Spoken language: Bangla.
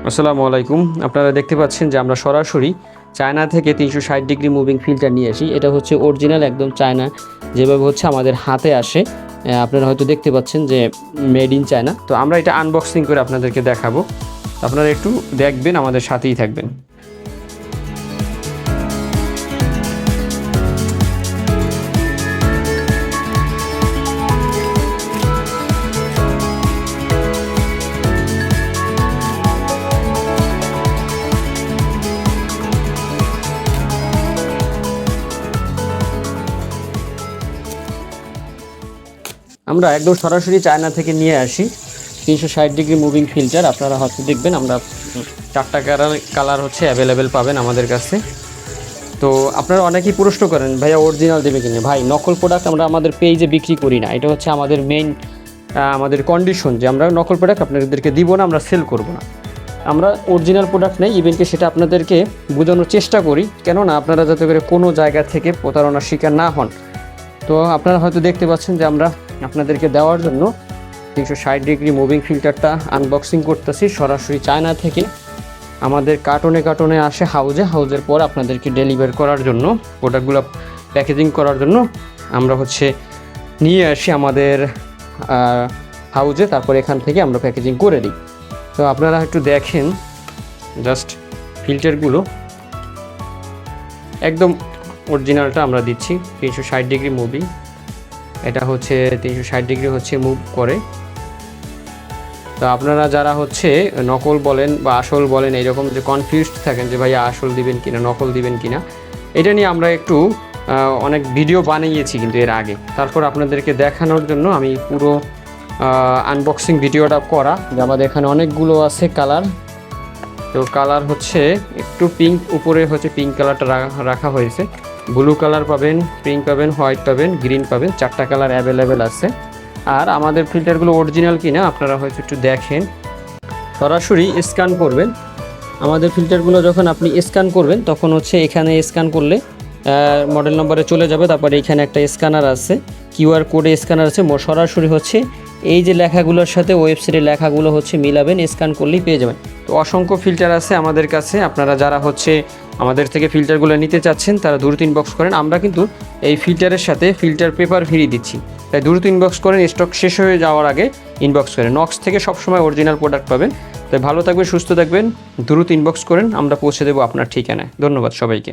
আসসালামু আলাইকুম। আপনারা দেখতে পাচ্ছেন যে আমরা সরাসরি চায়না থেকে 360 ডিগ্রি মুভিং ফিল্টার নিয়ে আসি। এটা হচ্ছে অরিজিনাল একদম চায়না যেভাবে হচ্ছে আমাদের হাতে আসে। আপনারা হয়তো দেখতে পাচ্ছেন যে মেড ইন চায়না। তো আমরা এটা আনবক্সিং করে আপনাদেরকে দেখাবো। আপনারা একটু দেখবেন, আমাদের সাথেই থাকবেন। আমরা একদম সরাসরি চায়না থেকে নিয়ে আসি 360 ডিগ্রি মুভিং ফিল্টার। আপনারা হয়তো দেখবেন আমরা 4টা কালার হচ্ছে অ্যাভেলেবেল পাবেন আমাদের কাছে। তো আপনারা অনেকেই প্রশ্ন করেন ভাইয়া অরিজিনাল দেবে কিনা। ভাই, নকল প্রোডাক্ট আমরা আমাদের পেজে বিক্রি করি না। এটা হচ্ছে আমাদের মেইন আমাদের কন্ডিশন যে আমরা নকল প্রোডাক্ট আপনাদেরকে দিব না, আমরা সেল করব না। আমরা অরিজিনাল প্রোডাক্ট নেই, ইভেনকে সেটা আপনাদেরকে বোঝানোর চেষ্টা করি, কেননা আপনারা যাতে করে কোনো জায়গা থেকে প্রতারণার শিকার না হন। তো আপনারা হয়তো দেখতে পাচ্ছেন যে আমরা আপনাদেরকে দেওয়ার জন্য 360 ডিগ্রি মুভিং ফিল্টারটা আনবক্সিং করতেছি সরাসরি চায়না থেকে। আমাদের কার্টনে আসে হাউজের পর আপনাদেরকে ডেলিভার করার জন্য, প্রোডাক্টগুলো প্যাকেজিং করার জন্য আমরা হচ্ছে নিয়ে আসি আমাদের হাউজে, তারপর এখান থেকে আমরা প্যাকেজিং করে দিই। তো আপনারা একটু দেখেন জাস্ট ফিল্টারগুলো একদম অরিজিনালটা আমরা দিচ্ছি। 360 ডিগ্রি মুভিং, এটা হচ্ছে 360 ডিগ্রি হচ্ছে মুভ করে। তো আপনারা যারা হচ্ছে নকল বলেন বা আসল বলেন এইরকম যে কনফিউজড থাকেন যে ভাইয়া আসল দিবেন কিনা নকল দিবেন কিনা, এটা নিয়ে আমরা একটু অনেক ভিডিও বানিয়েছি কিন্তু এর আগে। তারপর আপনাদেরকে দেখানোর জন্য আমি পুরো আনবক্সিং ভিডিওটা করা, যে আমাদের এখানে অনেকগুলো আছে কালার। তো কালার হচ্ছে একটু পিঙ্ক, উপরে হচ্ছে পিঙ্ক কালারটা রাখা হয়েছে। ব্লু কালার পাবেন, পিঙ্ক পাবেন, হোয়াইট পাবেন, গ্রিন পাবেন, 4টা কালার অ্যাভেলেবেল আছে। আর আমাদের ফিল্টারগুলো অরিজিনাল কিনা আপনারা হয়তো একটু দেখেন। সরাসরি স্ক্যান করবেন আমাদের ফিল্টারগুলো, যখন আপনি স্ক্যান করবেন তখন হচ্ছে এখানে স্ক্যান করলে মডেল নম্বরে চলে যাবে। তারপরে এখানে একটা স্ক্যানার আছে, কিউআর কোডে স্ক্যানার আছে। সরাসরি হচ্ছে এই যে লেখাগুলোর সাথে ওয়েবসাইটের লেখাগুলো হচ্ছে মিলাবেন, স্ক্যান করলেই পেয়ে যাবেন। তো অসংখ্য ফিল্টার আছে আমাদের কাছে। আপনারা যারা হচ্ছে আমাদের থেকে ফিল্টারগুলো নিতে চাচ্ছেন তারা দ্রুত ইনবক্স করেন। আমরা কিন্তু এই ফিল্টারের সাথে ফিল্টার পেপার ফ্রি দিচ্ছি, তাই দ্রুত ইনবক্স করেন। স্টক শেষ হয়ে যাওয়ার আগে ইনবক্স করেন। নক্স থেকে সবসময় অরিজিনাল প্রোডাক্ট পাবেন। তাই ভালো থাকবেন, সুস্থ থাকবেন, দ্রুত ইনবক্স করেন, আমরা পৌঁছে দেবো আপনার ঠিকানায়। ধন্যবাদ সবাইকে।